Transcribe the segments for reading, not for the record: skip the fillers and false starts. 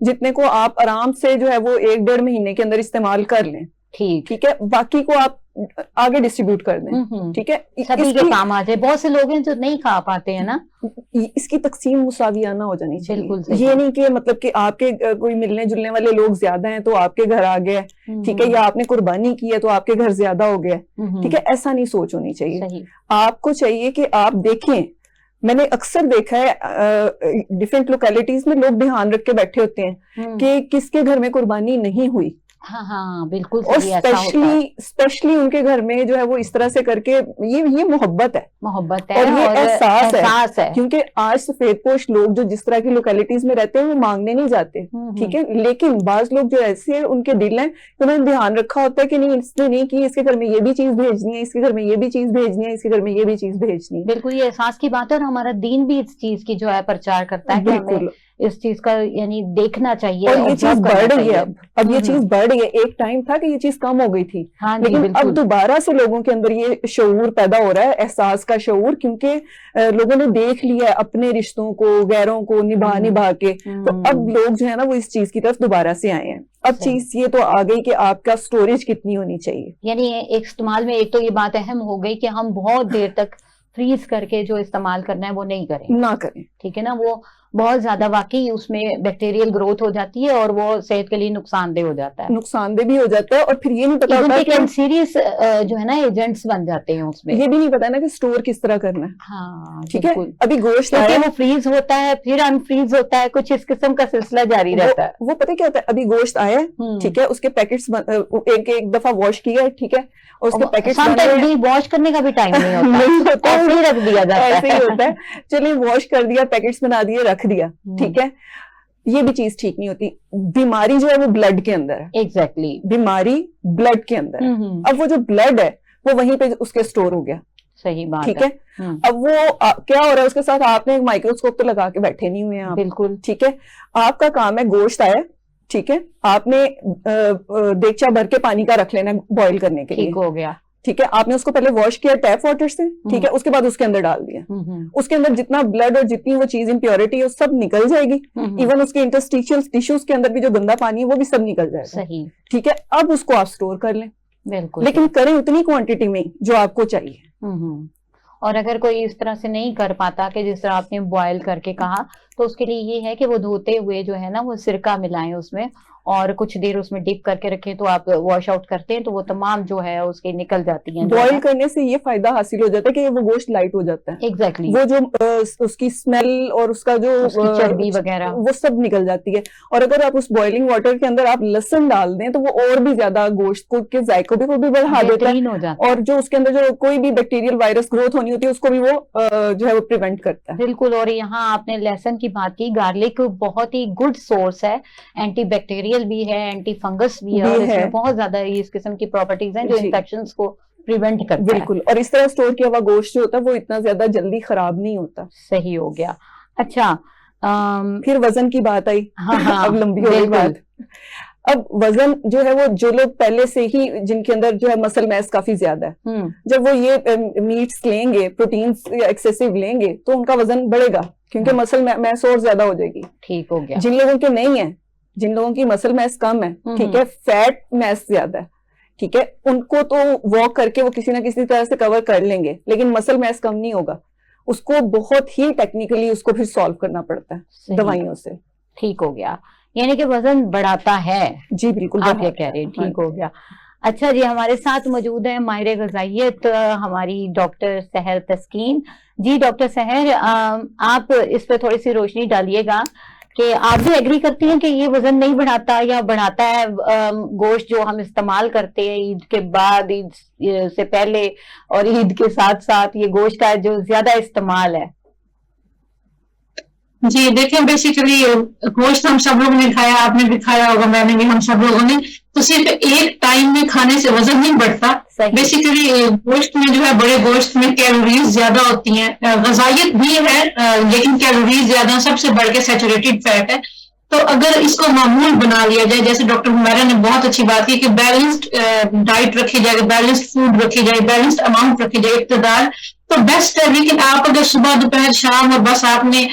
جتنے کو آپ آرام سے جو ہے وہ 1-1.5 مہینے کے اندر استعمال کر لیں, ٹھیک ہے, باقی کو آپ آگے ڈسٹریبیوٹ کر دیں, ٹھیک ہے. سبھی کے کام آ جائے. بہت سے لوگ ہیں جو نہیں کھا پاتے ہیں نا, اس کی تقسیم مساویانہ ہو جانی چاہیے. بالکل یہ نہیں کہ مطلب کہ آپ کے کوئی ملنے جلنے والے لوگ زیادہ ہیں تو آپ کے گھر آ گیا, ٹھیک ہے, یا آپ نے قربانی کی ہے تو آپ کے گھر زیادہ ہو گیا, ٹھیک ہے. ایسا نہیں سوچ ہونی چاہیے. آپ کو چاہیے کہ آپ دیکھیں, میں نے اکثر دیکھا ہے ڈفرینٹ لوکیلٹیز میں لوگ دھیان رکھ کے بیٹھے ہوتے ہیں کہ کس کے گھر میں قربانی نہیں ہوئی. ہاں بالکل. اور اسپیشلی ان کے گھر میں جو ہے وہ اس طرح سے کر کے یہ محبت ہے اور یہ احساس ہے. کیونکہ آج سفید پوش لوگ جو جس طرح کی لوکیلٹیز میں رہتے ہیں وہ مانگنے نہیں جاتے, ٹھیک ہے, لیکن بعض لوگ جو ایسے ہیں ان کے دل ہیں کہ انہوں نے دھیان رکھا ہوتا ہے کہ نہیں اس نے نہیں کی, اس کے گھر میں یہ بھی چیز بھیجنی ہے, اس کے گھر میں یہ بھی چیز بھیجنی ہے, اس کے گھر میں یہ بھی چیز بھیجنی ہے. بالکل یہ احساس کی بات ہے, اور ہمارا دین بھی اس چیز کی جو ہے پرچار کرتا ہے کہ ہمیں اس چیز کا یعنی دیکھنا چاہیے. اور یہ چیز بڑھ رہی ہے اب یہ چیز بڑھ رہی ہے. ایک ٹائم تھا کہ یہ چیز کم ہو گئی تھی, لیکن اب دوبارہ سے لوگوں کے اندر یہ شعور پیدا ہو رہا ہے, احساس کا شعور, کیونکہ لوگوں نے دیکھ لیا ہے اپنے رشتوں کو غیروں کو نبھا کے, تو اب لوگ جو ہے نا وہ اس چیز کی طرف دوبارہ سے آئے ہیں. اب چیز یہ تو آ گئی کہ آپ کا سٹوریج کتنی ہونی چاہیے. یعنی ایک استعمال میں ایک تو یہ بات اہم ہو گئی کہ ہم بہت دیر تک فریز کر کے جو استعمال کرنا ہے وہ نہیں کریں, نہ کریں, ٹھیک ہے نا. وہ بہت زیادہ واقعی اس میں بیکٹیریل گروتھ ہو جاتی ہے اور وہ صحت کے لیے نقصان دہ ہو جاتا ہے. نقصان دہ بھی ہو جاتا ہے, اور پھر یہ نہیں پتا ہوتا کہ کینسریس جو ہے نا ایجنٹس بن جاتے ہیں اس میں. یہ بھی نہیں پتا نا کہ اسٹور کس طرح کرنا ہے. ہاں ٹھیک ہے. ابھی گوشت وہ فریز ہوتا ہے پھر انفریز ہوتا ہے, کچھ اس قسم کا سلسلہ جاری رہتا ہے. وہ پتہ کیا ہوتا ہے, ابھی گوشت آیا ٹھیک ہے, اس کے پیکٹس ایک دفعہ واش کیا ہے, ٹھیک ہے, اور اس کے پیکٹس واش کرنے کا بھی ٹائم نہیں ہوتا, ایسے ہی رکھ دیا جاتا ہے. ایسے ہی ہوتا ہے, چلیے واش کر دیا, پیکٹس بنا دیے, رکھ دیا, ٹھیک ہے. یہ بھی چیز ٹھیک نہیں ہوتی. بیماری جو ہے وہ بلڈ کے اندر ہے. ایگزیکٹلی, بیماری بلڈ کے اندر ہے. اب وہ جو بلڈ ہے وہ وہیں پہ اس کے اسٹور ہو گیا. صحیح بات, ٹھیک ہے. اب وہ کیا ہو رہا ہے اس کے ساتھ, آپ نے ایک مائکروسکوپ تو لگا کے بیٹھے نہیں ہوئے ہیں. بالکل, ٹھیک ہے. آپ کا کام ہے گوشت آیا, ٹھیک ہے, آپ نے دیگچا بھر کے پانی کا رکھ لینا بوائل کرنے کے لیے. ٹھیک ہو گیا, ٹھیک ہے. آپ نے اس کو پہلے واش کیا ٹیپ واٹر سے, ٹھیک ہے, اس کے بعد اس کے اندر ڈال دیا. اس کے اندر جتنا بلڈ اور جتنی وہ چیز امپیورٹی ہے سب نکل جائے گی. ایون اس کے انٹرسٹیشل ٹیشوز کے اندر بھی جو گندا پانی ہے وہ بھی سب نکل جائے گا. صحیح, ٹھیک ہے. اب اس کو آپ سٹور کر لیں. بالکل, لیکن کریں اتنی کوانٹٹی میں جو آپ کو چاہیے. اور اگر کوئی اس طرح سے نہیں کر پاتا کہ جس طرح آپ نے بوائل کر کے کہا, تو اس کے لیے یہ ہے کہ وہ دھوتے ہوئے جو ہے نا وہ سرکہ ملائیں اس میں اور کچھ دیر اس میں ڈپ کر کے رکھیں, تو آپ واش آؤٹ کرتے ہیں تو وہ تمام جو ہے اس کی نکل جاتی ہیں. بوائل کرنے سے یہ فائدہ حاصل ہو جاتا ہے کہ وہ گوشت لائٹ ہو جاتا ہے. ایگزیکٹلی, وہ جو اس کی اسمیل اور اس کا جو چربی وغیرہ وہ سب نکل جاتی ہے. اور اگر آپ اس بوائلنگ واٹر کے اندر آپ لہسن ڈال دیں تو وہ اور بھی زیادہ گوشت کو کے ذائقے کو بھی بڑھا دیتا ہے, اور جو اس کے اندر جو کوئی بھی بیکٹیریل وائرس گروتھ ہونی ہوتی ہے اس کو بھی وہ جو ہے وہ پریونٹ کرتا ہے. بالکل. اور یہاں آپ نے لہسن کی بات کی, گارلک بہت ہی گڈ سورس ہے, اینٹی بیکٹیریل بھی ہے, اینٹی فنگس بھی ہے, اور اس میں بہت زیادہ اس قسم کی پراپرٹیز ہیں جو انفیکشنز کو پریونٹ کرتا ہے. بالکل. اور اس طرح اسٹور کیا ہوا گوشت جو ہوتا ہے وہ اتنا زیادہ جلدی خراب نہیں ہوتا. صحیح ہو گیا. اچھا, پھر وزن کی بات آئی. اب لمبی ہو گئی بات. اب وزن جو ہے وہ جو لوگ پہلے سے ہی جن کے اندر جو ہے مسل میس کافی زیادہ ہے, جب وہ یہ میٹس لیں گے, پروٹینز ایکسیسو لیں گے, تو ان کا وزن بڑھے گا کیونکہ مسل میس اور زیادہ ہو جائے گی. ٹھیک ہو گیا. جن لوگوں کے نہیں ہے, جن لوگوں کی مسل میس کم ہے, ٹھیک ہے, فیٹ میس زیادہ ہے, ٹھیک ہے, ان کو تو واک کر کے وہ کسی نہ کسی طرح سے کور کر لیں گے, لیکن مسل میس کم نہیں ہوگا. اس کو بہت ہی ٹیکنیکلی اس کو پھر سالو کرنا پڑتا ہے دوائیوں سے. ٹھیک ہو گیا. یعنی کہ وزن بڑھاتا ہے. جی بالکل, آپ یہ کہہ رہے ہیں. ٹھیک ہو گیا. اچھا جی, ہمارے ساتھ موجود ہیں ماہر غذائیت ہماری ڈاکٹر سحر تسکین. جی ڈاکٹر سحر, آپ اس پہ تھوڑی سی روشنی ڈالیے گا کہ آپ بھی ایگری کرتی ہیں کہ یہ وزن نہیں بڑھاتا یا بڑھاتا ہے گوشت جو ہم استعمال کرتے ہیں عید کے بعد, عید سے پہلے اور عید کے ساتھ ساتھ, یہ گوشت کا جو زیادہ استعمال ہے؟ جی دیکھیں, بیسیکلی گوشت ہم سب لوگوں نے کھایا, آپ نے بھی کھایا ہوگا, میں نے بھی, ہم سب لوگوں نے, تو صرف ایک ٹائم میں کھانے سے وزن نہیں بڑھتا. بیسیکلی گوشت میں جو ہے, بڑے گوشت میں کیلوریز زیادہ ہوتی ہیں, غذائیت بھی ہے لیکن کیلوریز زیادہ, سب سے بڑھ کے سیچوریٹڈ فیٹ ہے. تو اگر اس کو معمول بنا لیا جائے, جیسے ڈاکٹر حمیرہ نے بہت اچھی بات کی کہ بیلنسڈ ڈائٹ رکھی جائے, بیلنسڈ فوڈ رکھی جائے, بیلنسڈ اماؤنٹ رکھی جائے, اقتدار, تو بیسٹ ہے. لیکن آپ اگر صبح دوپہر شام اور بس آپ نے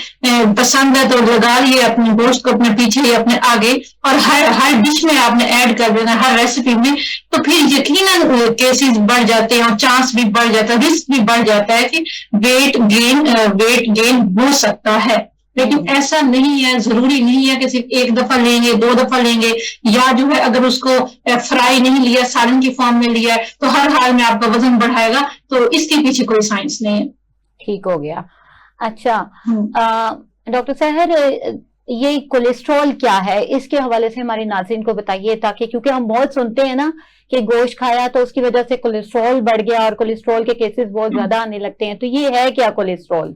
پسند ہے تو لگا لیے اپنے گوشت کو اپنے پیچھے یا اپنے آگے, اور ہر ڈش میں آپ نے ایڈ کر دینا, ہر ریسیپی میں, تو پھر یقیناً کیسز بڑھ جاتے ہیں اور چانس بھی بڑھ جاتا ہے, رسک بھی بڑھ جاتا ہے کہ ویٹ گین ہو سکتا ہے. لیکن ایسا نہیں ہے, ضروری نہیں ہے کہ صرف ایک دفعہ لیں گے, 2 دفعہ لیں گے, یا جو ہے اگر اس کو فرائی نہیں لیا, سالن کی فارم میں لیا ہے تو ہر حال میں آپ کا وزن بڑھائے گا. تو اس کے پیچھے کوئی سائنس نہیں ہے. ٹھیک ہو گیا. اچھا ڈاکٹر سحر, یہ کولیسٹرول کیا ہے, اس کے حوالے سے ہمارے ناظرین کو بتائیے, تاکہ کیونکہ ہم بہت سنتے ہیں نا کہ گوشت کھایا تو اس کی وجہ سے کولیسٹرول بڑھ گیا اور کولیسٹرول کے کیسز بہت زیادہ آنے لگتے ہیں, تو یہ ہے کیا کولیسٹرول؟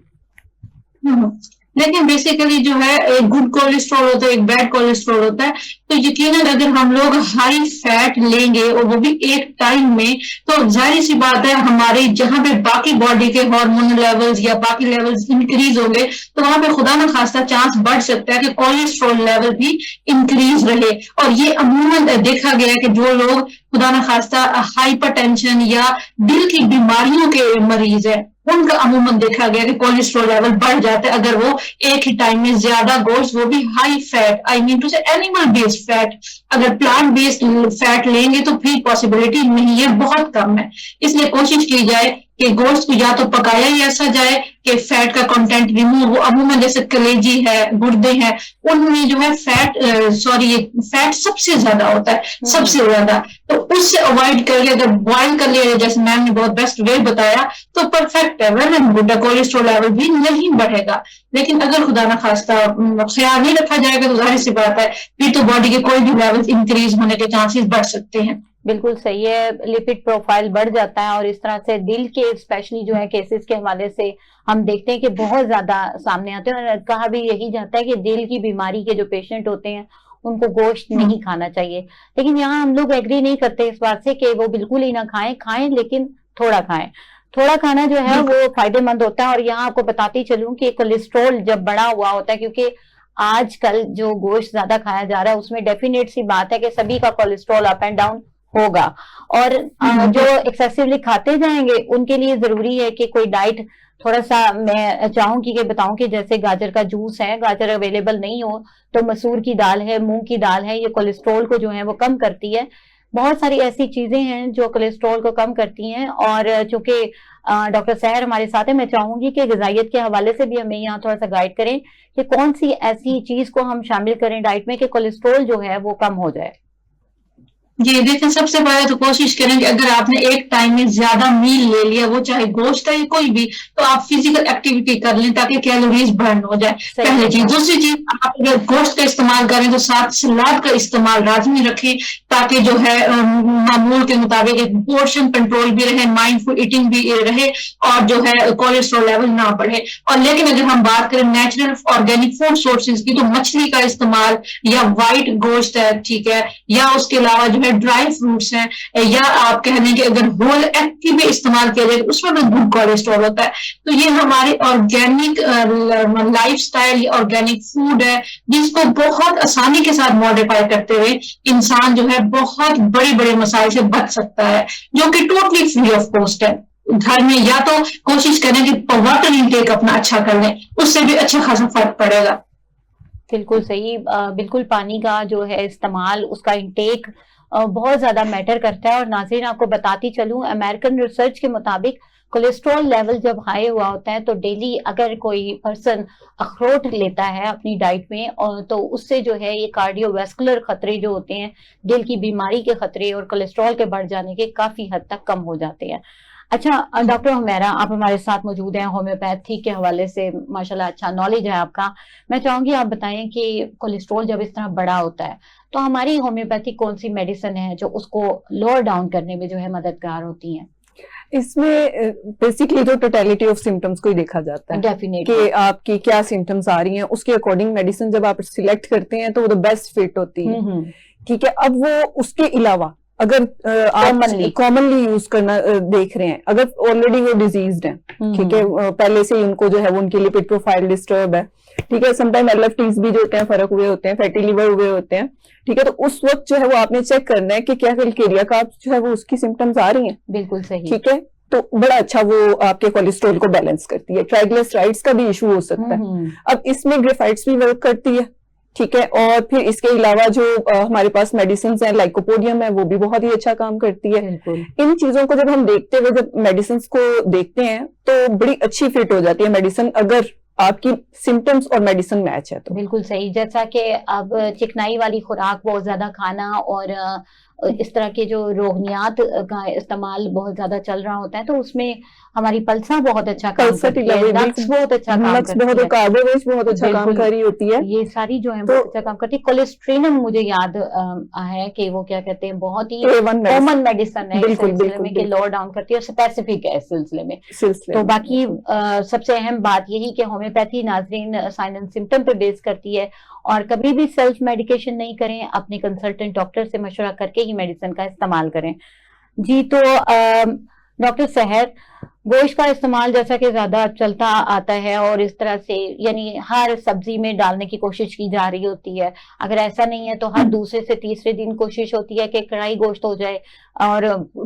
لیکن بیسیکلی جو ہے ایک گڈ کولیسٹرول ہوتا ہے, ایک بیڈ کولیسٹرول ہوتا ہے. تو یقیناً اگر ہم لوگ ہائی فیٹ لیں گے اور وہ بھی ایک ٹائم میں, تو ظاہر سی بات ہے ہماری جہاں پہ باقی باڈی کے ہارمون لیولز یا باقی لیولز انکریز ہوں گے, تو وہاں پہ خدا نخواستہ چانس بڑھ سکتا ہے کہ کولیسٹرول لیول بھی انکریز رہے. اور یہ عموماً دیکھا گیا ہے کہ جو لوگ خدا نخواستہ ہائپر ٹینشن یا دل کی بیماریوں کے مریض ہیں, ان کا عموماً دیکھا گیا کہ کولیسٹرول لیول بڑھ جاتا ہے اگر وہ ایک ہی ٹائم میں زیادہ گوشت, وہ بھی high fat, I mean to say animal based fat, اگر پلانٹ بیسڈ فیٹ لیں گے تو پھر پاسبلٹی نہیں ہے, بہت کم ہے. اس لیے کوشش کی جائے کہ گوشت کو یا تو پکایا ہی ایسا جائے کہ فیٹ کا کنٹینٹ ریموو ہو. عموماً جیسے کلیجی ہے, گردے ہیں, ان میں جو ہے فیٹ سب سے زیادہ ہوتا ہے, سب سے زیادہ. تو اس سے اوائڈ کر کے اگر بوائل کر لیا جائے, جیسے میم نے بہت بیسٹ وے بتایا, تو پرفیکٹ ہے, ویل اینڈ گڈ ہے, کولیسٹرول لیول بھی نہیں بڑھے گا. لیکن اگر خدا نخواستہ خیال نہیں رکھا جائے گا تو ظاہر سی بات ہے پھر تو باڈی کے کوئی بھی لیول انکریز ہونے کے چانسز بڑھ سکتے ہیں. بالکل صحیح ہے, لپڈ پروفائل بڑھ جاتا ہے, اور اس طرح سے دل کے اسپیشلی جو ہے کیسز کے حوالے سے ہم دیکھتے ہیں کہ بہت زیادہ سامنے آتے ہیں, اور کہا بھی یہی جاتا ہے کہ دل کی بیماری کے جو پیشنٹ ہوتے ہیں ان کو گوشت نہیں کھانا چاہیے. لیکن یہاں ہم لوگ ایگری نہیں کرتے اس بات سے کہ وہ بالکل ہی نہ کھائیں لیکن تھوڑا کھائیں. تھوڑا کھانا جو ہے وہ فائدہ مند ہوتا ہے. اور یہاں آپ کو بتاتی چلوں کہ کولیسٹرول جب بڑا ہوا ہوتا ہے, کیونکہ آج کل جو گوشت زیادہ کھایا جا رہا ہے اس میں ڈیفینیٹ سی بات ہے کہ سبھی کا کولیسٹرول اپ اینڈ ڈاؤن ہوگا, اور جو ایکسیسولی کھاتے جائیں گے ان کے لیے ضروری ہے کہ کوئی ڈائٹ تھوڑا سا میں چاہوں کہ بتاؤں کہ جیسے گاجر کا جوس ہے, گاجر اویلیبل نہیں ہو تو مسور کی دال ہے, مونگ کی دال ہے, یہ کولیسٹرول کو جو ہے وہ کم کرتی ہے. بہت ساری ایسی چیزیں ہیں جو کولیسٹرول کو کم کرتی ہیں. اور چونکہ ڈاکٹر سحر ہمارے ساتھ ہیں, میں چاہوں گی کہ غذائیت کے حوالے سے بھی ہمیں یہاں تھوڑا سا گائیڈ کریں کہ کون سی ایسی چیز کو ہم شامل کریں ڈائٹ میں کہ کولیسٹرول جو ہے وہ کم ہو جائے. جی دیکھیں, سب سے پہلے تو کوشش کریں کہ اگر آپ نے ایک ٹائم میں زیادہ میل لے لیا, وہ چاہے گوشت ہے یا کوئی بھی, تو آپ فزیکل ایکٹیویٹی کر لیں تاکہ کیلوریز برن ہو جائے. پہلی چیز. دوسری چیز, آپ اگر گوشت کا استعمال کریں تو ساتھ سلاد کا استعمال لازمی رکھیں تاکہ جو ہے معمول کے مطابق پورشن کنٹرول بھی رہے, مائنڈ فل ایٹنگ بھی رہے, اور جو ہے کولیسٹرول لیول نہ بڑھے. اور لیکن اگر ہم بات کریں نیچرل آرگینک فوڈ سورسز کی, تو مچھلی کا استعمال یا وائٹ گوشت ہے, ٹھیک ہے, یا اس کے علاوہ جو ہے ڈرائی فروٹس ہیں, یا آپ کہہ دیں کہ اگر ہول ایگ کی بھی استعمال کیا جائے اس میں بھی گڈ کولیسٹرول ہوتا ہے. تو یہ ہمارے organic life style, organic food ہے جس کو بہت آسانی کے ساتھ ماڈیفائی کرتے ہوئے انسان جو ہے بہت بڑے بڑے مسائل سے بچ سکتا ہے, جو کہ ٹوٹلی فری آف کاسٹ ہے. گھر میں یا تو کوشش کریں کہ واٹر انٹیک اپنا اچھا کر لیں, اس سے بھی اچھا خاصا فرق پڑے گا. بالکل صحیح, بالکل پانی کا جو ہے استعمال, اس کا انٹیک بہت زیادہ میٹر کرتا ہے. اور ناظرین آپ کو بتاتی چلوں, امریکن ریسرچ کے مطابق کولیسٹرول لیول جب ہائی ہوا ہوتا ہے تو ڈیلی اگر کوئی پرسن اخروٹ لیتا ہے اپنی ڈائٹ میں, تو اس سے جو ہے یہ کارڈیو ویسکولر خطرے جو ہوتے ہیں, دل کی بیماری کے خطرے اور کولیسٹرول کے بڑھ جانے کے کافی حد تک کم ہو جاتے ہیں. اچھا ڈاکٹر حمیرہ, آپ ہمارے ساتھ موجود ہیں, ہومیوپیتھی کے حوالے سے ماشاءاللہ اچھا نالج ہے آپ کا. میں چاہوں گی آپ بتائیں کہ کولیسٹرول جب اس طرح بڑا ہوتا ہے تو ہماری ہومیوپیتھی کون سی میڈیسن ہے جو اس کو لوور ڈاؤن کرنے میں جو ہے مددگار ہوتی ہیں؟ اس میں بیسکلی تو ٹوٹیلٹی آف سمٹمس کو ہی دیکھا جاتا ہے کہ آپ کی کیا سمٹمس آ رہی ہیں, اس کے اکارڈنگ میڈیسن جب آپ سلیکٹ کرتے ہیں تو وہ بیسٹ فٹ ہوتی ہے, ٹھیک ہے. اب وہ اس کے علاوہ اگر آپ کامنلی یوز کرنا دیکھ رہے ہیں, اگر آلریڈی وہ ڈیزیزڈ ہیں, ٹھیک ہے, پہلے سے ان کو جو ہے وہ ان کی لپڈ پروفائل ڈسٹرب ہے, ٹھیک ہے. سم ٹائم LFTs بھی جو ہوتے ہیں فرق ہوئے ہوتے ہیں, فیٹی لیور ہوئے ہوتے ہیں, ٹھیک ہے. تو اس وقت جو ہے وہ آپ نے چیک کرنا ہے کہ کیا کیلکیریا کا جو ہے وہ اس کی سمٹمز آ رہی ہیں. بالکل صحیح. ٹھیک ہے, تو بڑا اچھا وہ آپ کے کولیسٹرول کو بیلنس کرتی ہے. ٹرائیگلیسرائڈز کا بھی ایشو ہو سکتا ہے. اب اس میں گریفائٹس بھی ورک کرتی ہے. ٹھیک ہے, اور پھر اس کے علاوہ جو ہمارے پاس میڈیسنز ہیں, لائکوپوڈیم ہے, وہ بھی بہت ہی اچھا کام کرتی ہے. ان چیزوں کو جب ہم دیکھتے ہوئے جب میڈیسنز کو دیکھتے ہیں تو بڑی اچھی فٹ ہو جاتی ہے میڈیسن, اگر آپ کی سمٹمز اور میڈیسن میچ ہے تو. بالکل صحیح. جیسا کہ اب چکنائی والی خوراک بہت زیادہ کھانا اور اس طرح کے جو روغنیات کا استعمال بہت زیادہ چل رہا ہوتا ہے, تو اس میں ہماری پلسا بہت اچھا کام کرتی ہے, نٹس بہت اچھا کام کرتی ہے, کاربوہائیڈریٹس بہت اچھا کام کر رہی ہوتی ہے. یہ ساری جو ہے بہت اچھا کام کرتی ہے. کولیسٹرینم مجھے یاد ہے کہ وہ کیا کہتے ہیں, بہت ہی کامن میڈیسن ہے اس سلسلے میں کہ لو ڈاؤن کرتی ہے, اسپیسیفک ہے اس سلسلے میں. تو باقی سب سے اہم بات یہی کہ ہومیوپیتھی ناظرین سائن اینڈ سمٹم پہ بیس کرتی ہے, اور کبھی بھی سیلف میڈیکیشن نہیں کریں, اپنے کنسلٹنٹ ڈاکٹر سے مشورہ کر کے ہی میڈیسن کا استعمال کریں. جی, تو ڈاکٹر سحر, گوشت کا استعمال جیسا کہ زیادہ چلتا آتا ہے اور اس طرح سے یعنی ہر سبزی میں ڈالنے کی کوشش کی جا رہی ہوتی ہے, اگر ایسا نہیں ہے تو ہر دوسرے سے تیسرے دن کوشش ہوتی ہے کہ کڑھائی گوشت ہو جائے اور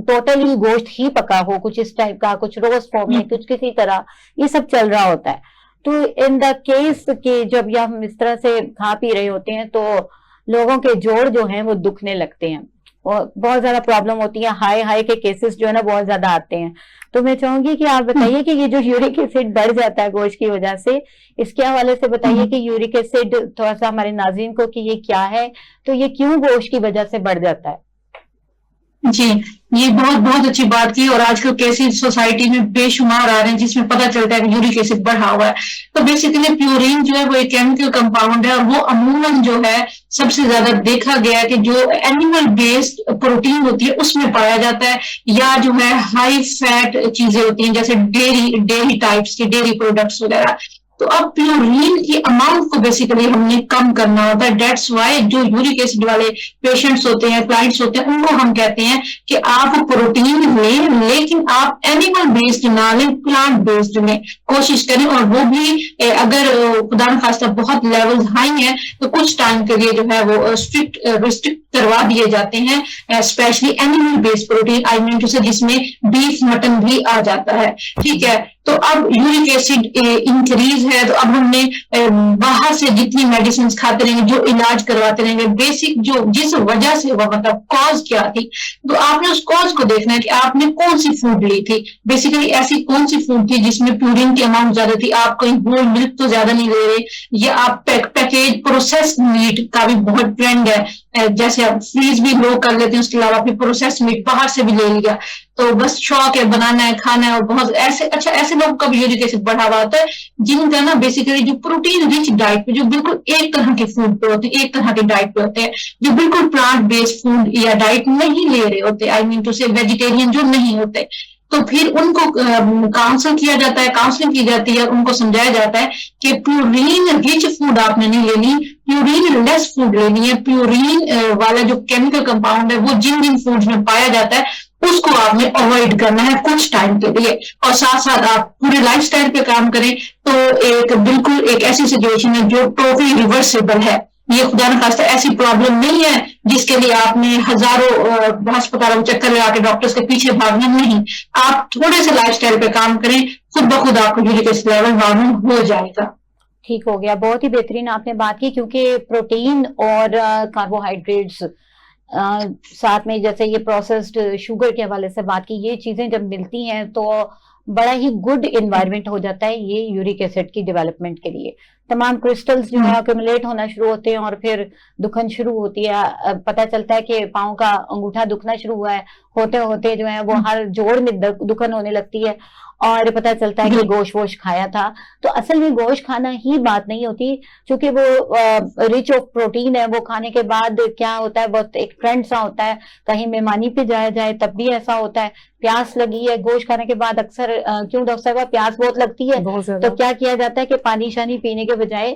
ٹوٹلی گوشت ہی پکا ہو, کچھ اس ٹائپ کا, کچھ روسٹ فارم میں, کچھ کسی طرح, یہ سب چل رہا ہوتا ہے. تو ان دا کیس کہ جب ہم اس طرح سے کھا پی رہے ہوتے ہیں تو لوگوں کے جوڑ جو ہیں وہ دکھنے لگتے ہیں اور بہت زیادہ پرابلم ہوتی ہے, ہائی کے کیسز جو ہے نا بہت زیادہ آتے ہیں. تو میں چاہوں گی کہ آپ بتائیے کہ یہ جو یورک ایسڈ بڑھ جاتا ہے گوشت کی وجہ سے, اس کے حوالے سے بتائیے کہ یورک ایسڈ تھوڑا سا ہمارے ناظرین کو کہ یہ کیا ہے, تو یہ کیوں گوشت کی وجہ سے بڑھ جاتا ہے. جی, یہ بہت اچھی بات کی, اور آج کل کیسز سوسائٹی میں بے شمار آ رہے ہیں جس میں پتہ چلتا ہے کہ یورک ایسڈ بڑھا ہوا ہے. تو بیسیکلی پیورین جو ہے وہ ایک کیمیکل کمپاؤنڈ ہے, اور وہ عموماً جو ہے سب سے زیادہ دیکھا گیا ہے کہ جو اینیمل بیسڈ پروٹین ہوتی ہے اس میں پایا جاتا ہے, یا جو ہے ہائی فیٹ چیزیں ہوتی ہیں جیسے ڈیری ٹائپس کی ڈیری پروڈکٹس وغیرہ. تو اب پیورین کی اماؤنٹ کو بیسیکلی ہم نے کم کرنا ہوتا ہے. دیٹس وائی جو یورک ایسڈ والے پیشنٹس ہوتے ہیں, کلائنٹس ہوتے ہیں, ان کو ہم کہتے ہیں کہ آپ پروٹین لیں, لیکن آپ اینیمل بیسڈ نہ لیں, پلانٹ بیسڈ لیں, کوشش کریں. اور وہ بھی اگر خدا نخواستہ بہت لیول ہائی ہیں تو کچھ ٹائم کے لیے جو ہے وہ ریسٹرکٹ کروا دیے جاتے ہیں, specially animal based protein, I mean to say جس میں بیف مٹن بھی آ جاتا ہے. ٹھیک ہے, تو اب یورک ایسڈ انکریز ہے, تو اب ہم نے باہر سے جتنی میڈیسنز کھاتے رہیں گے, جو علاج کرواتے رہیں گے, بیسک جو جس وجہ سے وہ مطلب کاز کیا تھی, تو آپ نے اس کاز کو دیکھنا ہے کہ آپ نے کون سی فوڈ لی تھی. بیسیکلی ایسی کون سی فوڈ تھی جس میں پیورین کی اماؤنٹ زیادہ تھی. آپ کہیں ہول ملک تو زیادہ نہیں لے رہے, یا آپ پیکیج پروسیس میٹ کا بھی بہت ٹرینڈ ہے, جیسے آپ فریز بھی لوگ کر لیتے ہیں, اس کے علاوہ پھر پروسیس میٹ باہر سے بھی لے لیا, تو بس شوق ہے بنانا ہے, کھانا ہے. اور بہت ایسے لوگ کا بھی یورک ایسڈ بڑھا ہوا ہوتا ہے جن کا نا بیسیکلی جو پروٹین رچ ڈائٹ پہ, جو بالکل ایک طرح کے فوڈ پہ ہوتے ہیں, ایک طرح کے ڈائٹ پہ ہوتے ہیں, جو بالکل پلانٹ بیسڈ فوڈ یا ڈائٹ نہیں لے رہے ہوتے, آئی مین ٹو سے ویجیٹیرین جو نہیں ہوتے. تو پھر ان کو کاؤنسل کیا جاتا ہے, کاؤنسلنگ کی جاتی ہے, ان کو سمجھایا جاتا ہے کہ پیورین رچ فوڈ آپ نے نہیں لینی, پیورین لیس فوڈ لینی ہے. پیورین والا جو کیمیکل کمپاؤنڈ ہے وہ جن جن فوڈ میں پایا جاتا ہے اس کو آپ نے اوائڈ کرنا ہے کچھ ٹائم کے لیے, اور ساتھ ساتھ آپ پورے لائف سٹائل پہ کام کریں. تو بالکل ایک ایسی سچویشن ہے جو ٹوٹلی ریورسیبل ہے. یہ خدا نخواستہ ایسی پرابلم نہیں ہے جس کے لیے آپ نے ہزاروں ہسپتالوں میں چکر لگا کے ڈاکٹرز کے پیچھے بھاگنا نہیں. آپ تھوڑے سے لائف سٹائل پہ کام کریں, خود بخود آپ کو یورک ایسڈ لیول نارمل ہو جائے گا. ٹھیک ہو گیا, بہت ہی بہترین آپ نے بات کی, کیونکہ پروٹین اور کاربوہائیڈریٹس ساتھ میں جیسے یہ پروسیسڈ شوگر کے حوالے سے بات کی, یہ چیزیں جب ملتی ہیں تو بڑا ہی گڈ انوائرمنٹ ہو جاتا ہے یہ یورک ایسڈ کی ڈیولپمنٹ کے لیے. تمام کرسٹلز جو ہے ایکومولیٹ ہونا شروع ہوتے ہیں اور پھر دکھن شروع ہوتی ہے. پتہ چلتا ہے کہ پاؤں کا انگوٹھا دکھنا شروع ہوا ہے, ہوتے ہوتے جو ہے وہ ہر جوڑ میں دکھن ہونے لگتی ہے, اور پتہ چلتا ہے کہ گوشت ووشت کھایا تھا. تو اصل میں گوشت کھانا ہی بات نہیں ہوتی, چونکہ وہ رچ آف پروٹین ہے. وہ کھانے کے بعد کیا ہوتا ہے, بہت ایک ٹرینڈ سا ہوتا ہے, کہیں مہمانی پہ جایا جائے تب بھی ایسا ہوتا ہے, پیاس لگی ہے گوشت کھانے کے بعد, اکثر کیوں ڈاکٹر صاحب پیاس بہت لگتی ہے, تو کیا کیا جاتا ہے کہ پانی شانی پینے کے بجائے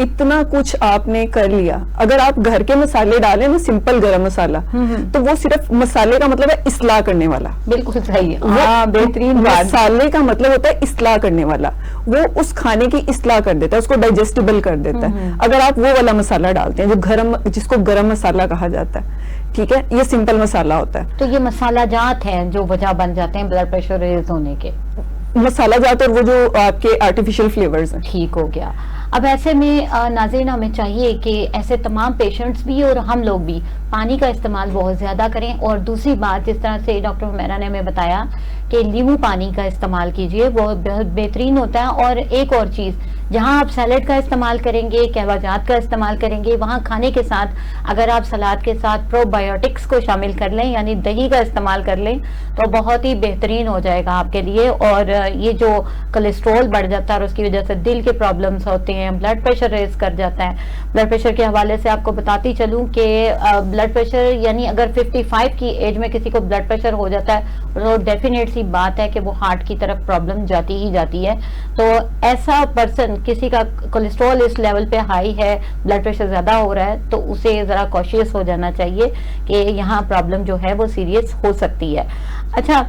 اتنا کچھ آپ نے کر لیا. اگر آپ گھر کے مسالے ڈالیں نا, سمپل گرم مسالہ, تو وہ صرف مسالے کا مطلب ہے اصلاح کرنے والا. بالکل صحیح, بہترین. مسالے کا مطلب ہوتا ہے اصلاح کرنے والا, وہ اس کھانے کی اصلاح کر دیتا ہے, اس کو ڈائجسٹیبل کر دیتا ہے. اگر آپ وہ والا مسالہ ڈالتے ہیں جو جس کو گرم مسالہ کہا جاتا ہے, ٹھیک ہے, یہ سمپل مسالہ ہوتا ہے. تو یہ مسالہ جات ہیں جو وجہ بن جاتے ہیں بلڈ پریشر ریز ہونے کے, مسالہ جات اور وہ جو آپ کے آرٹیفیشل فلیورز ہیں. ٹھیک ہو گیا. اب ایسے میں ناظرین ہمیں چاہیے کہ ایسے تمام پیشنٹس بھی اور ہم لوگ بھی پانی کا استعمال بہت زیادہ کریں. اور دوسری بات, جس طرح سے ڈاکٹر حمیرہ نے ہمیں بتایا کہ لیمو پانی کا استعمال کیجئے, وہ بہت بہترین ہوتا ہے. اور ایک اور چیز, جہاں آپ سیلڈ کا استعمال کریں گے, قہوہ جات کا استعمال کریں گے, وہاں کھانے کے ساتھ اگر آپ سلاد کے ساتھ پرو بایوٹکس کو شامل کر لیں, یعنی دہی کا استعمال کر لیں, تو بہت ہی بہترین ہو جائے گا آپ کے لیے. اور یہ جو کولیسٹرول بڑھ جاتا ہے اور اس کی وجہ سے دل کے پرابلمس ہوتے ہیں, بلڈ پریشر ریز کر جاتا ہے. بلڈ پریشر کے حوالے سے آپ کو بتاتی چلوں کہ بلڈ پریشر یعنی اگر 55 کی ایج میں کسی کو بلڈ پریشر ہو جاتا ہے تو ڈیفینیٹ سی بات ہے کہ وہ ہارٹ کی طرف پرابلم جاتی ہی جاتی ہے. تو ایسا پرسن, کسی کا کولیسٹرول اس لیول پہ ہائی ہے, بلڈ پریشر زیادہ ہو رہا ہے, تو اسے ذرا کوشیس ہو جانا چاہیے کہ یہاں پرابلم جو ہے وہ سیریس ہو سکتی ہے. اچھا,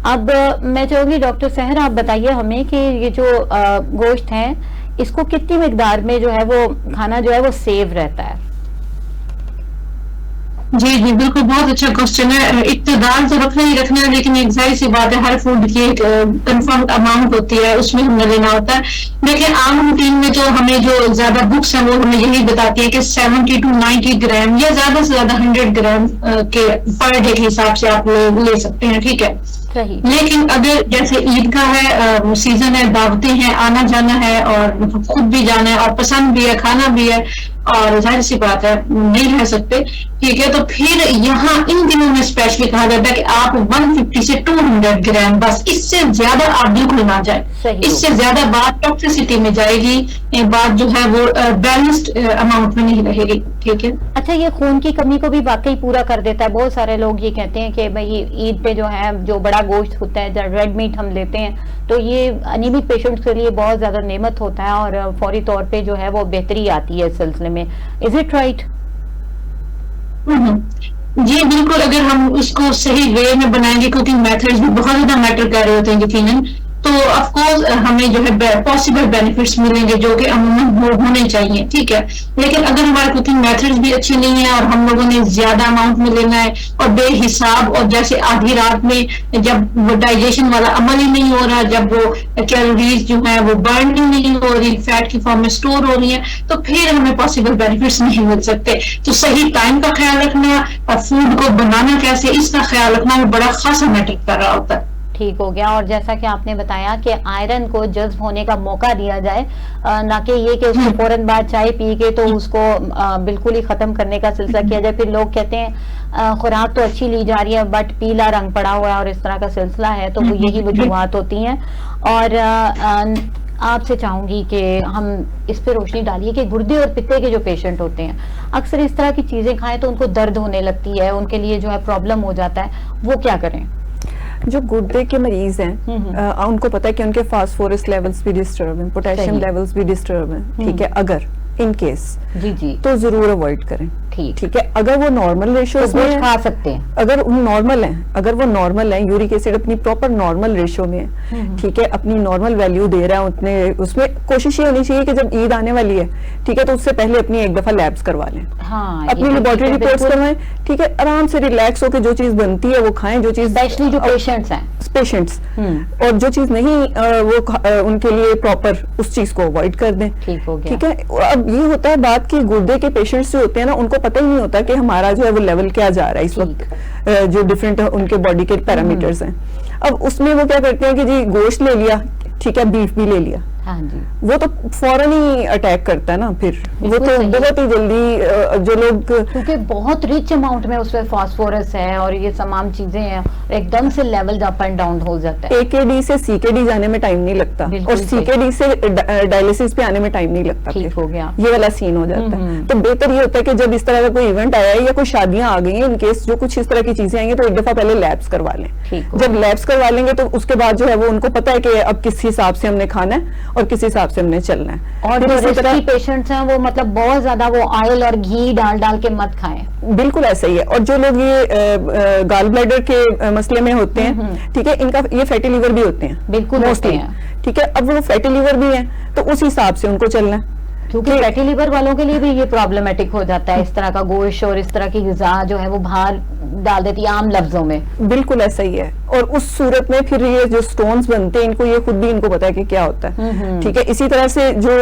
اب میں چاہوں گی ڈاکٹر سحر آپ بتائیے ہمیں کہ یہ جو گوشت ہیں اس کو کتنی مقدار میں جو ہے وہ کھانا جو ہے وہ سیو رہتا ہے؟ جی جی بالکل, بہت اچھا کوشچن ہے. اقتدار تو رکھنا ہی رکھنا ہے, لیکن ایک ظاہر سی بات ہے ہر فوڈ کی ایک کنفرم اماؤنٹ ہوتی ہے, اس میں ہمیں لینا ہوتا ہے. لیکن عام روٹین میں تو ہمیں جو زیادہ بکس ہیں وہ ہمیں یہی بتاتی ہے کہ 70 to 90 گرام یا زیادہ سے زیادہ 100 گرام کے پر ڈے کے حساب سے آپ لے سکتے ہیں, ٹھیک ہے. لیکن اگر جیسے عید کا ہے, سیزن ہے, دعوتیں ہیں, آنا جانا ہے اور خود بھی جانا ہے اور پسند بھی ہے, کھانا بھی ہے, اور ظاہر سی بات ہے نہیں رہ سکتے, ٹھیک ہے, تو پھر یہاں ان دنوں میں اسپیشلی کہا جاتا ہے کہ آپ 150 سے 200 گرام, بس اس سے زیادہ آپ بالکل نہ جائیں. اس سے زیادہ بات ٹاکسیسٹی میں جائے گی, بات جو ہے وہ بیلنسڈ اماؤنٹ میں نہیں رہے گی, ٹھیک ہے. اچھا, یہ خون کی کمی کو بھی واقعی پورا کر دیتا ہے. بہت سارے لوگ یہ کہتے ہیں کہ بھائی عید پہ جو ہے جو بڑا گوشت ہوتا ہے, ریڈ میٹ ہم لیتے ہیں, تو یہ انیمک پیشنٹس کے لیے بہت زیادہ نعمت ہوتا ہے اور فوری طور پہ جو ہے وہ بہتری آتی ہے اس سلسلے میں. Is it right? جی بالکل, اگر ہم اس کو صحیح وے میں بنائیں گے, کوکنگ میتھڈز بھی بہت زیادہ میٹر کر رہے ہوتے ہیں یقیناً, تو آف کورس ہمیں جو ہے پاسبل بینیفٹس ملیں گے جو کہ عموماً ہونے چاہیے, ٹھیک ہے. لیکن اگر ہمارے کوکنگ میتھڈز بھی اچھے نہیں ہیں اور ہم لوگوں نے زیادہ اماؤنٹ میں لینا ہے اور بے حساب, اور جیسے آدھی رات میں جب وہ ڈائجیشن والا عمل ہی نہیں ہو رہا, جب وہ کیلوریز جو ہیں وہ برن ہی نہیں ہو رہی, فیٹ کی فارم میں اسٹور ہو رہی ہیں, تو پھر ہمیں پاسبل بینیفٹس نہیں مل سکتے. تو صحیح ٹائم کا خیال رکھنا اور فوڈ کو بنانا کیسے, اس کا خیال رکھنا میں بڑا خاصا میٹر کر رہا ہوتا ہے. ٹھیک ہو گیا. اور جیسا کہ آپ نے بتایا کہ آئرن کو جذب ہونے کا موقع دیا جائے, نہ کہ یہ کہ اس کو فوراً بعد چائے پی کے تو اس کو بالکل ہی ختم کرنے کا سلسلہ کیا جائے. پھر لوگ کہتے ہیں خوراک تو اچھی لی جا رہی ہے بٹ پیلا رنگ پڑا ہوا ہے اور اس طرح کا سلسلہ ہے, تو وہ یہی وجوہات ہوتی ہیں. اور آپ سے چاہوں گی کہ ہم اس پہ روشنی ڈالیے کہ گردے اور پتے کے جو پیشنٹ ہوتے ہیں اکثر اس طرح کی چیزیں کھائیں تو ان کو درد ہونے لگتی ہے, ان کے لیے جو ہے پرابلم ہو جاتا ہے, وہ کیا کریں؟ جو گردے کے مریض ہیں ان کو پتا ہے کہ ان کے فاسفورس لیولز بھی ڈسٹرب ہیں, پوٹیشیم لیولز بھی ڈسٹرب ہیں, ٹھیک ہے. اگر ان کیس جی تو ضرور اوائڈ کریں, ٹھیک ہے. اگر وہ نارمل ریشوز میں کھا سکتے ہیں, اگر وہ نارمل ہیں, یورک ایسڈ اپنی پراپر نارمل ریشو میں ہے, ٹھیک ہے, اپنی نارمل ویلیو دے رہا ہے اتنے, اس میں کوشش یہ ہونی چاہیے کہ جب عید آنے والی ہے, ٹھیک ہے, تو اس سے پہلے اپنی ایک دفعہ لیبس کروا لیں, اپنی لیبارٹری رپورٹس کروائیں, ٹھیک ہے. آرام سے ریلیکس ہو کے جو چیز بنتی ہے وہ کھائیں, جو چیز اسپیشلی جو پیشنٹس اور جو چیز نہیں وہ ان کے لیے پراپر اس چیز کو اوائڈ کر دیں, ٹھیک ہے. اب یہ ہوتا ہے بات کہ گردے کے پیشنٹس جو ہوتے ہیں نا, ان کو پتہ ہی نہیں ہوتا کہ ہمارا جو ہے وہ لیول کیا جا رہا ہے اس وقت, جو ڈفرینٹ ان کے باڈی کے پیرامیٹرز ہیں. اب اس میں وہ کیا کرتے ہیں کہ جی گوشت لے لیا, ٹھیک ہے, بیف بھی لے لیا, وہ تو فوراً ہی اٹیک کرتا ہے نا, پھر وہ تو بہت ہی جلدی جو لوگ, کیونکہ بہت ریچ اماؤنٹ میں اس میں فاسفورس ہے اور یہ تمام چیزیں ہیں, ایک دم سے لیول اپ اینڈ ڈاؤن ہو جاتا ہے. AKD سے CKD جانے میں ٹائم نہیں لگتا اور CKD سے ڈائلیسس پہ آنے میں ٹائم نہیں لگتا, ٹھیک ہو گیا, یہ والا سین ہو جاتا ہے. تو بہتر یہ ہوتا ہے کہ جب اس طرح کا کوئی ایونٹ آیا ہے یا کوئی شادیاں آ گئی ہیں, ان کیس جو کچھ اس طرح کی چیزیں آئیں گی تو ایک دفعہ پہلے لیبس کروا لیں. جب لیبس کروا لیں گے تو اس کے بعد جو ہے وہ ان کو پتا ہے کہ اب کس حساب سے ہم نے کھانا ہے, اور کس حساب سے ہم نے چلنا ہے. اور جو رسکی پیشنٹس ہیں وہ مطلب بہت زیادہ وہ آئل اور گھی ڈال کے مت کھائیں. بالکل ایسا ہی ہے. اور جو لوگ یہ گال بلیڈر کے مسئلے میں ہوتے ہیں, ٹھیک ہے, ان کا یہ فیٹی لیور بھی ہوتے ہیں, بالکل ہوتے ہیں, ٹھیک ہے. اب وہ فیٹی لیور بھی ہیں تو اس حساب سے ان کو چلنا ہے, کیونکہ فیٹی لیور والوں کے لیے بھی یہ پرابلمٹک ہو جاتا ہے. اس طرح کا گوشت اور اس طرح کی غذا جو ہے وہ باہر ڈال دیتی ہے عام لفظوں میں. بالکل ایسا ہی ہے. اور اس صورت میں پھر یہ جو سٹونز بنتے ہیں ان کو, یہ خود بھی ان کو پتا ہے کہ کیا ہوتا ہے, ٹھیک ہے. اسی طرح سے جو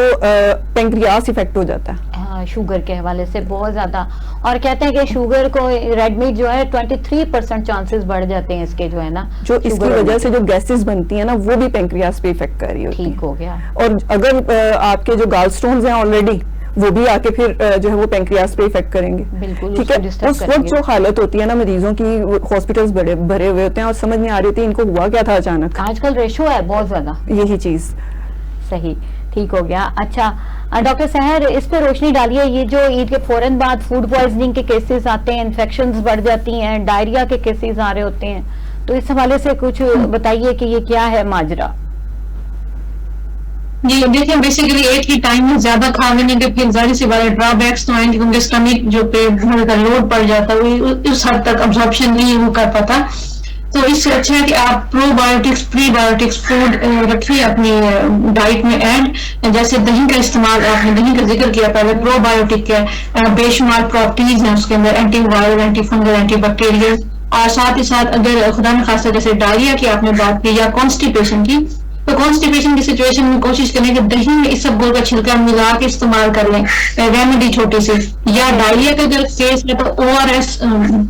پینکریاس افیکٹ ہو جاتا ہے شوگر کے حوالے سے بہت زیادہ. اور کہتے ہیں کہ شوگر کو ریڈ میٹ جو ہے 23% چانسز بڑھ جاتے ہیں اس کے جو ہے نا, جو اس کی وجہ سے جو گیسز بنتی ہیں نا وہ بھی پینکریاس پہ افیکٹ کر رہی ہوتی ہیں. ٹھیک ہو گیا. اور اگر آپ کے جو گال سٹونز ہیں آلریڈی وہ بھی آ کے پھر جو ہے وہ پینکریاس پہ افیکٹ کریں گے. ٹھیک ہے. اس وقت جو حالت ہوتی ہے نا مریضوں کی, ہاسپٹلس بھرے ہوئے ہوتے ہیں اور سمجھ نہیں آ رہی ہوتی ان کو ہوا کیا تھا اچانک. آج کل ریشو ہے بہت زیادہ. یہی چیز. صحیح, ٹھیک ہو گیا. اچھا ڈاکٹر سحر, اس پہ روشنی ڈالیے. یہ جو عید کے فوراً بعد فوڈ پوائزننگ کے کیسز آتے ہیں, انفیکشنز بڑھ جاتی ہیں, ڈائریا کے کیسز آ رہے ہوتے ہیں, تو اس حوالے سے کچھ بتائیے کہ یہ کیا ہے ماجرا. جی دیکھیں, بیسیکلی ایٹ کی ٹائم میں زیادہ کھا لینے کے پھر ظاہر سی بات ہے ڈرا بیکس تو آئیں گے, کیونکہ اسٹمک جو پیٹ بھرنے کا لوڈ پڑ جاتا ہے وہ اس حد تک ابزارپشن نہیں وہ کر پاتا. تو اس سے اچھا ہے کہ آپ پرو بایوٹکس پری بایوٹکس فوڈ رکھیے اپنی ڈائٹ میں ایڈ. جیسے دہی کا استعمال, آپ نے دہی کا ذکر کیا پہلے, پرو بایوٹک ہے, بے شمار پراپرٹیز ہیں اس کے اندر, antiviral, antifungal, antibacterial. اور ساتھ ہی ساتھ اگر خدا نخواستہ جیسے ڈائریا کی آپ نے بات کی یا کانسٹیپیشن کی, تو کانسٹیپیشن کی سچویشن میں کوشش کریں کہ دہی میں اس سب گل کا چھلکا ملا کے استعمال کر لیں, ریمیڈی چھوٹی سی. یا ڈائریا کا اگر کیس ہے تو ORS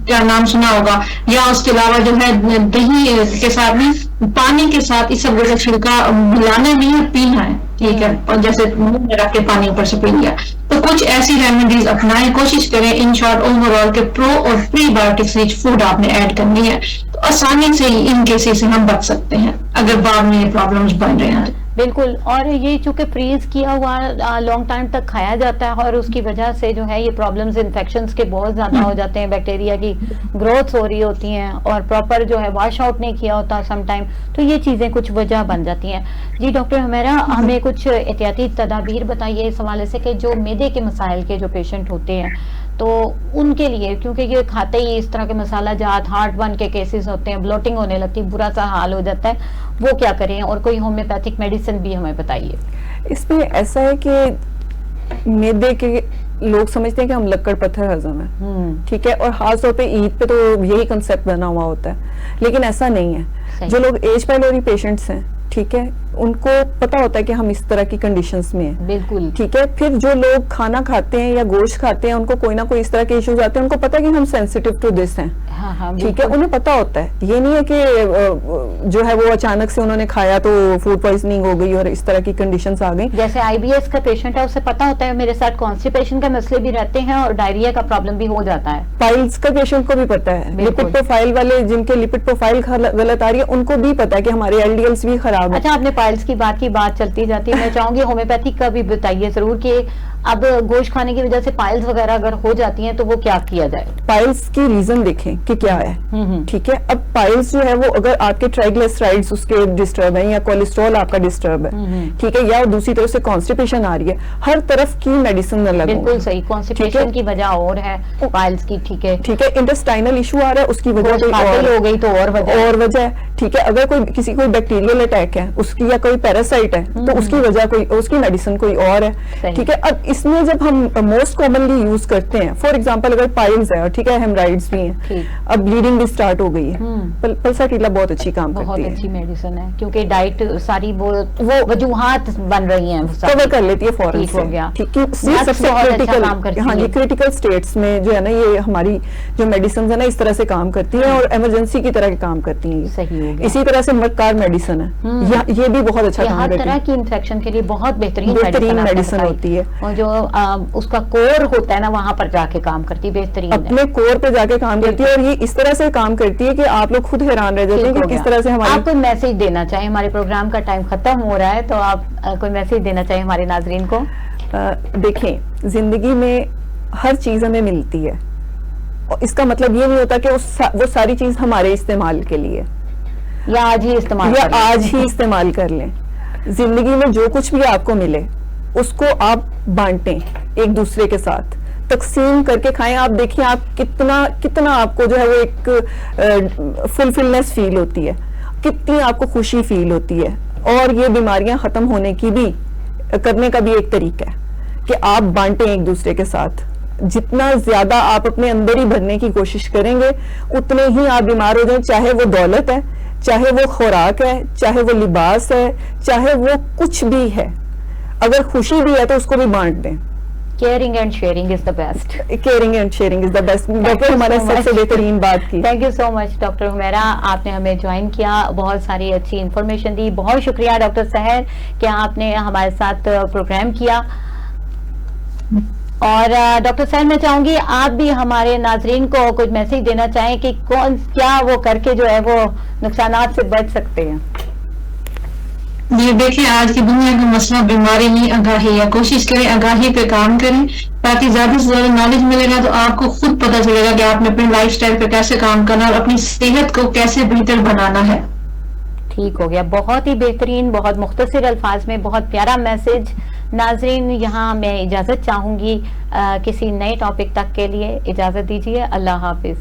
کا نام سنا ہوگا, یا اس کے علاوہ جو ہے دہی کے ساتھ میں پانی کے ساتھ اس سب گل کا چھلکا ملانا نہیں ہے, پینا ہے, ٹھیک ہے, اور جیسے منہ میں رکھ کے پانی اوپر سے پی لیا. تو کچھ ایسی ریمیڈیز اپنائیں, کوشش کریں ان شارٹ اوور آل کے پرو اور پری بایوٹکس ریچ فوڈ آپ نے ایڈ کرنی ہے, تو آسانی سے ان کیسز سے ہم بچ سکتے ہیں اگر بعد میں یہ پرابلمز بن رہے ہیں. بالکل. اور یہ چونکہ فریز کیا ہوا لانگ ٹائم تک کھایا جاتا ہے اور اس کی وجہ سے جو ہے یہ پرابلمز انفیکشنز کے بہت زیادہ ہو جاتے ہیں, بیکٹیریا کی گروتھ ہو رہی ہوتی ہیں اور پراپر جو ہے واش آؤٹ نہیں کیا ہوتا سم ٹائم, تو یہ چیزیں کچھ وجہ بن جاتی ہیں. جی ڈاکٹر حمیرہ, ہمیں کچھ احتیاطی تدابیر بتائیے اس حوالے سے کہ جو معدے کے مسائل کے جو پیشنٹ ہوتے ہیں تو ان کے لیے, کیونکہ یہ کھاتے ہی اس طرح کے مسالہ جات, ہارٹ برن کے کیسز ہوتے ہیں, بلوٹنگ ہونے لگتی, برا سا حال ہو جاتا ہے, وہ کیا کریں؟ اور کوئی ہومیوپیتھک میڈیسن بھی ہمیں بتائیے. اس میں ایسا ہے کہ معدے کے لوگ سمجھتے ہیں کہ ہم لکڑ پتھر ہضم ہے, ٹھیک ہے, اور خاص طور پہ عید پہ تو یہی کنسیپٹ بنا ہوا ہوتا ہے, لیکن ایسا نہیں ہے. جو لوگ ایج پیلوری پیشنٹس ہیں, ٹھیک ہے, ان کو پتا ہوتا ہے کہ ہم اس طرح کی کنڈیشنز میں ہیں. بالکل. ٹھیک ہے. پھر جو لوگ کھانا کھاتے ہیں یا گوشت کھاتے ہیں ان کو کوئی نہ کوئی اس طرح کے ایشوز آتے ہیں, ان کو پتا ہے کہ ہم سینسیٹیو ٹو دس ہیں. ٹھیک ہے, انہیں پتا ہوتا ہے. یہ نہیں ہے کہ جو ہے وہ اچانک سے انہوں نے کھایا تو فوڈ پوائزننگ ہو گئی اور اس طرح کی کنڈیشنز آ گئی. جیسے IBS کا پیشنٹ ہے, اسے پتا ہوتا ہے میرے ساتھ کانسٹیپیشن کا مسئلے بھی رہتے ہیں اور ڈائریا کا پرابلم بھی ہو جاتا ہے. پائلز کا پیشنٹ کو بھی پتا ہے. لپڈ پروفائل والے جن کے لپڈ پروفائل غلط آ رہی ہے ان کو بھی پتا ہے کہ ہمارے LDLs بھی خراب ہیں. اچھا, آپ نے پائلز کی بات چلتی جاتی ہے, میں چاہوں گی ہومیوپیتھک کا بھی بتائیے ضرور کہ اب گوشت کھانے کی وجہ سے پائلز وغیرہ اگر ہو جاتی ہیں تو وہ کیا کیا جائے. پائلز کی ریزن دیکھیں کہ کیا ہے. ٹھیک ہے, اب پائلز جو ہے وہ اگر آپ کے ٹرائیگلیسرائڈز اس کے ڈسٹرب ہیں یا کولیسٹرول آپ کا ڈسٹرب ہے, ٹھیک ہے, یا دوسری طرف سے کانسٹیپیشن آ رہی ہے, ہر طرف کی میڈیسن نہ لگے. بالکل صحیح, کانسٹیپیشن کی وجہ اور ہے پائلز کی, ٹھیک ہے, ٹھیک ہے, انٹسٹائنل ایشو آ رہا ہے اس کی وجہ ہو گئی تو اور وجہ ہے. ٹھیک ہے, اگر کوئی کسی کوئی بیکٹیریل اٹیک ہے اس کی یا کوئی پیراسائٹ ہے تو اس کی وجہ کوئی, اس کی میڈیسن کوئی اور ہے. ٹھیک ہے, اب اس میں جب ہم موسٹ کامنلی یوز کرتے ہیں, فار ایگزامپل اگر پائلز ہے, ٹھیک ہے, ہیمرائڈز بھی ہیں, اب بلیڈنگ بھی سٹارٹ ہو گئی ہے, پلساٹیلا بہت اچھی کام کرتی ہے, بہت اچھی میڈیسن ہے, کیونکہ ڈائٹ ساری وہ وجوہات بن رہی ہیں, کور کر لیتی ہے فوراً سے. ٹھیک ہے, سب سے کریٹیکل, ہاں جی, کریٹیکل سٹیٹس میں جو ہے نا یہ ہماری جو میڈیسنز ہیں نا اس طرح سے کام کرتی ہیں اور ایمرجنسی کی طرح کام کرتی ہیں. صحیح. اسی طرح سے مکار میڈیسن ہے, یہ بھی بہت اچھا کام کرتی ہے, ہر طرح کی انفیکشن کے لیے بہت بہترین میڈیسن ہوتی ہے, اور جو اس کا کور ہوتا ہے نا وہاں پر جا کے کام کرتی ہے, بہترین اپنے کور پہ جا کے کام کرتی ہے. اور یہ اس طرح سے کام کرتی ہے کہ آپ لوگ خود حیران رہ جاتے ہیں کہ کس طرح سے ہمارے. آپ کوئی میسج دینا چاہیں, ہمارے پروگرام کا ٹائم ختم ہو رہا ہے, تو آپ کوئی میسج دینا چاہیں ہمارے ناظرین کو. دیکھیں, زندگی میں ہر چیز ہمیں ملتی ہے, اس کا مطلب یہ نہیں ہوتا کہ وہ ساری چیز ہمارے استعمال کے لیے یا آج ہی استعمال کر لیں. زندگی میں جو کچھ بھی آپ کو ملے اس کو آپ بانٹیں ایک دوسرے کے ساتھ, تقسیم کر کے کھائیں. آپ دیکھیں آپ کتنا آپ کو جو ہے وہ ایک فلفلنس فیل ہوتی ہے, کتنی آپ کو خوشی فیل ہوتی ہے. اور یہ بیماریاں ختم ہونے کی بھی کرنے کا بھی ایک طریقہ ہے کہ آپ بانٹیں ایک دوسرے کے ساتھ. جتنا زیادہ آپ اپنے اندر ہی بھرنے کی کوشش کریں گے اتنے ہی آپ بیمار ہو جائیں, چاہے وہ دولت ہے, چاہے وہ خوراک ہے, چاہے وہ لباس ہے, چاہے وہ کچھ بھی ہے. اگر خوشی بھی ہے تو اس کو بھی بانٹ دیں. Caring and sharing is the best. Caring and sharing is the best. Doctor ہمارا سب سے بہترین بات کی. Thank you so much doctor Humaira, آپ نے ہمیں جوائن کیا, بہت ساری اچھی انفارمیشن دی. بہت شکریہ ڈاکٹر سحر کہ آپ نے ہمارے ساتھ پروگرام کیا. اور ڈاکٹر سحر میں چاہوں گی آپ بھی ہمارے ناظرین کو کچھ میسج دینا چاہیں کہ کیا وہ کر کے جو ہے وہ نقصانات سے بچ سکتے ہیں. یہ دیکھیں آج کی دنیا کا مسئلہ بیماری نہیں آگاہی ہے. کوشش کریں آگاہی پہ کام کریں تاکہ زیادہ سے زیادہ نالج ملے گا تو آپ کو خود پتہ چلے گا کہ آپ نے اپنی لائف سٹائل پہ کیسے کام کرنا ہے اور اپنی صحت کو کیسے بہتر بنانا ہے. ٹھیک ہو گیا, بہت ہی بہترین, بہت مختصر الفاظ میں بہت پیارا میسج. ناظرین یہاں میں اجازت چاہوں گی کسی نئے ٹاپک تک کے لیے. اجازت دیجیے, اللہ حافظ.